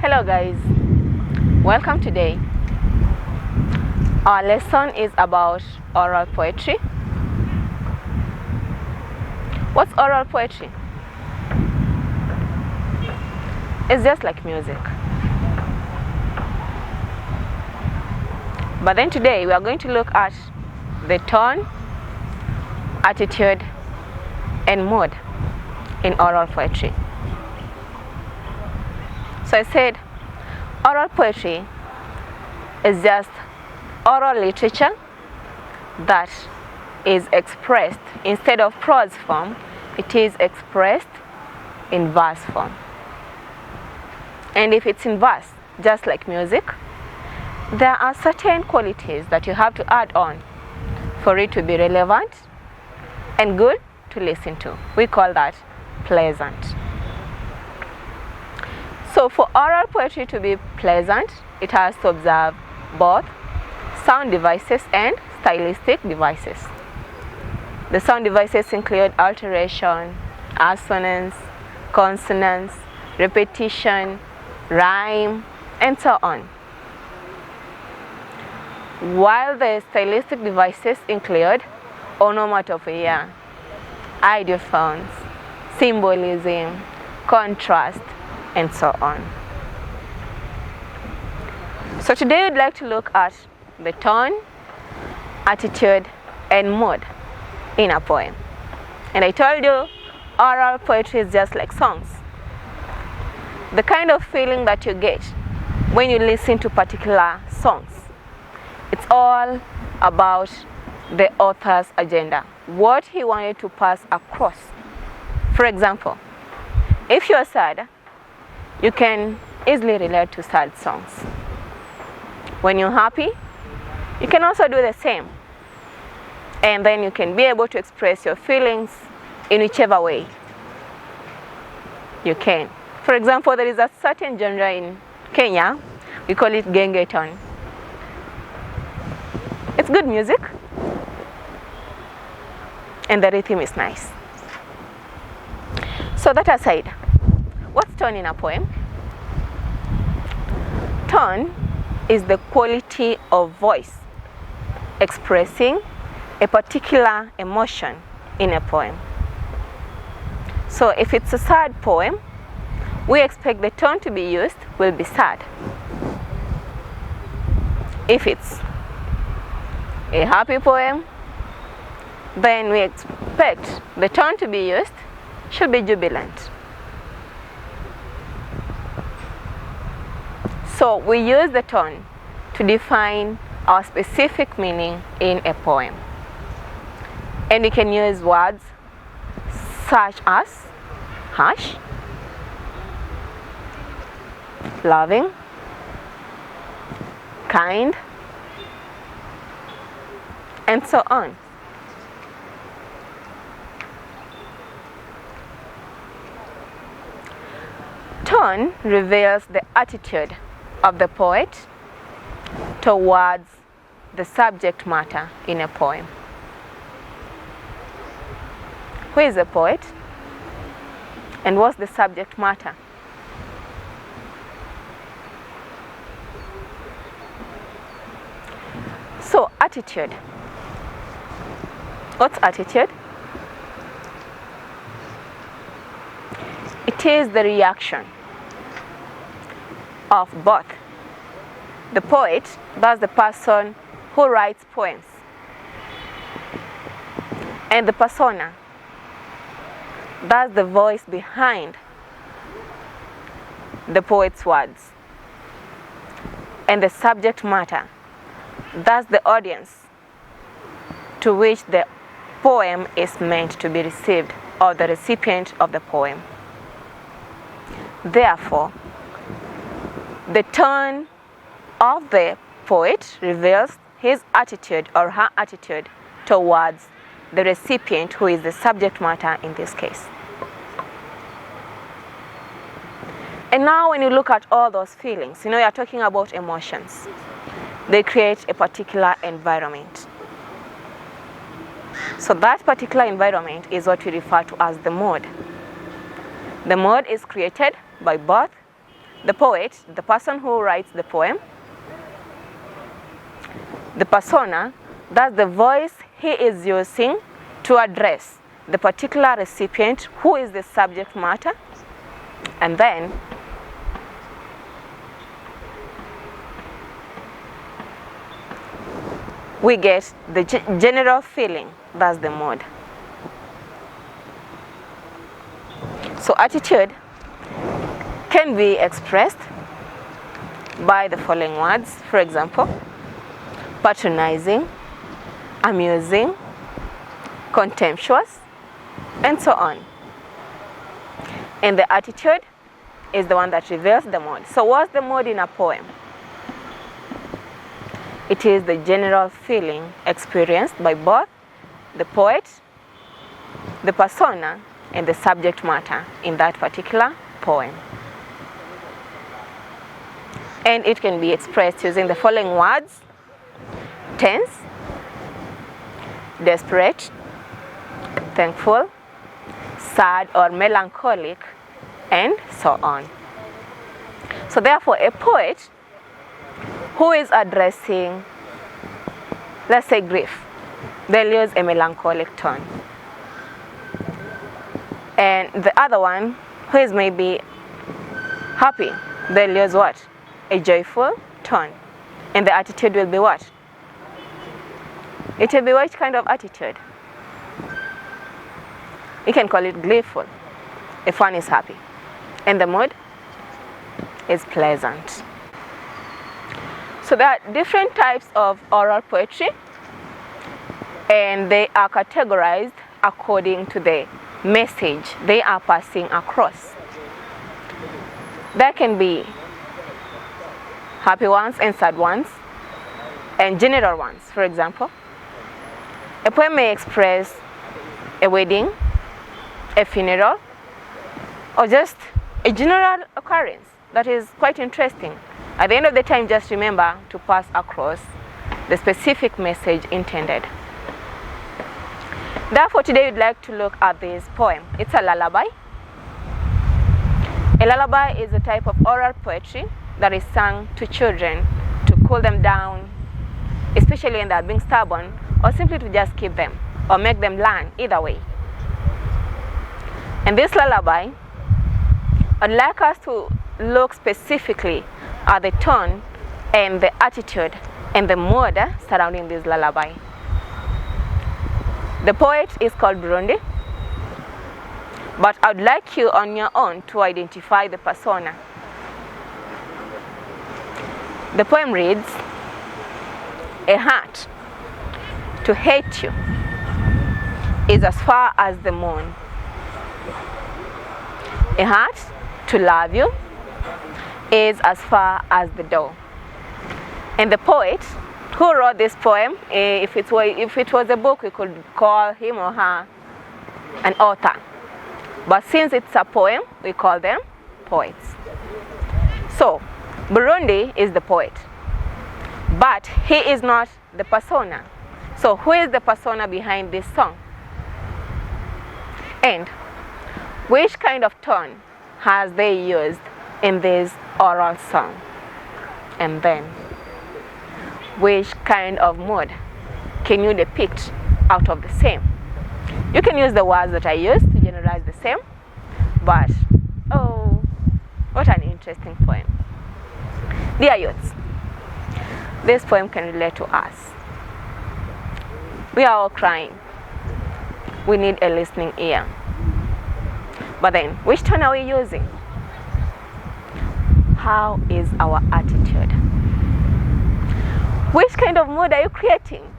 Hello guys, welcome today. Our lesson is about oral poetry. What's oral poetry? It's just like music. But then today we are going to look at the tone, attitude, and mood in oral poetry. So I said oral poetry is just oral literature that is expressed instead of prose form, it is expressed in verse form. And if it's in verse, just like music, there are certain qualities that you have to add on for it to be relevant and good to listen to. We call that pleasant. So for oral poetry to be pleasant, it has to observe both sound devices and stylistic devices. The sound devices include alteration, assonance, consonance, repetition, rhyme, and so on. While the stylistic devices include onomatopoeia, ideophones, symbolism, contrast, and so on. So today we'd like to look at the tone, attitude, and mood in a poem. And I told you, oral poetry is just like songs. The kind of feeling that you get when you listen to particular songs, it's all about the author's agenda, what he wanted to pass across. For example, if you're sad, you can easily relate to sad songs. When you're happy, you can also do the same. And then you can be able to express your feelings in whichever way you can. For example, there is a certain genre in Kenya, we call it gengeton. It's good music, and the rhythm is nice. So that aside, what's tone in a poem? Tone is the quality of voice expressing a particular emotion in a poem. So if it's a sad poem, we expect the tone to be used will be sad. If it's a happy poem, then we expect the tone to be used should be jubilant. So we use the tone to define our specific meaning in a poem. And we can use words such as harsh, loving, kind, and so on. Tone reveals the attitude of the poet towards the subject matter in a poem. Who is the poet? And what's the subject matter? So, attitude. What's attitude? It is the reaction of both the poet, that's the person who writes poems, and the persona, that's the voice behind the poet's words, and the subject matter, that's the audience to which the poem is meant to be received, or the recipient of the poem. Therefore, the tone of the poet reveals his attitude or her attitude towards the recipient, who is the subject matter in this case. And now when you look at all those feelings, you are talking about emotions. They create a particular environment. So that particular environment is what we refer to as the mood. The mood is created by both the poet, the person who writes the poem. The persona, that's the voice he is using to address the particular recipient, who is the subject matter. And then we get the general feeling, that's the mood. So attitude can be expressed by the following words. For example, patronizing, amusing, contemptuous, and so on. And the attitude is the one that reveals the mood. So what's the mood in a poem? It is the general feeling experienced by both the poet, the persona, and the subject matter in that particular poem. And it can be expressed using the following words: tense, desperate, thankful, sad or melancholic, and so on. So therefore, a poet who is addressing, let's say, grief, they'll use a melancholic tone. And the other one, who is maybe happy, they'll use what? A joyful tone. And the attitude will be what? It will be which kind of attitude? You can call it gleeful if one is happy. And the mood is pleasant. So there are different types of oral poetry, and they are categorized according to the message they are passing across. There can be happy ones and sad ones, and general ones. For example, a poem may express a wedding, a funeral, or just a general occurrence that is quite interesting. At the end of the time, just remember to pass across the specific message intended. Therefore, today we'd like to look at this poem. It's a lullaby. A lullaby is a type of oral poetry that is sung to children to cool them down, especially when they are being stubborn, or simply to just keep them or make them learn, either way. And this lullaby, I'd like us to look specifically at the tone and the attitude and the mood surrounding this lullaby. The poet is called Burundi, but I'd like you on your own to identify the persona. The poem reads, "A heart to hate you is as far as the moon. A heart to love you is as far as the door." And the poet who wrote this poem, if it was a book, we could call him or her an author. But since it's a poem, we call them poets. So, Burundi is the poet, but he is not the persona. So, who is the persona behind this song? And which kind of tone has they used in this oral song? And then, which kind of mood can you depict out of the same? You can use the words that I used to generalize the same, but oh, what an interesting poem. Dear youths, this poem can relate to us. We are all crying. We need a listening ear. But then, which tone are we using? How is our attitude? Which kind of mood are you creating?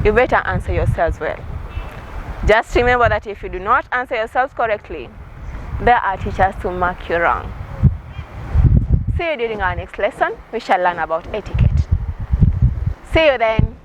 You better answer yourselves well. Just remember that if you do not answer yourselves correctly, there are teachers to mark you wrong. See you during our next lesson. We shall learn about etiquette. See you then.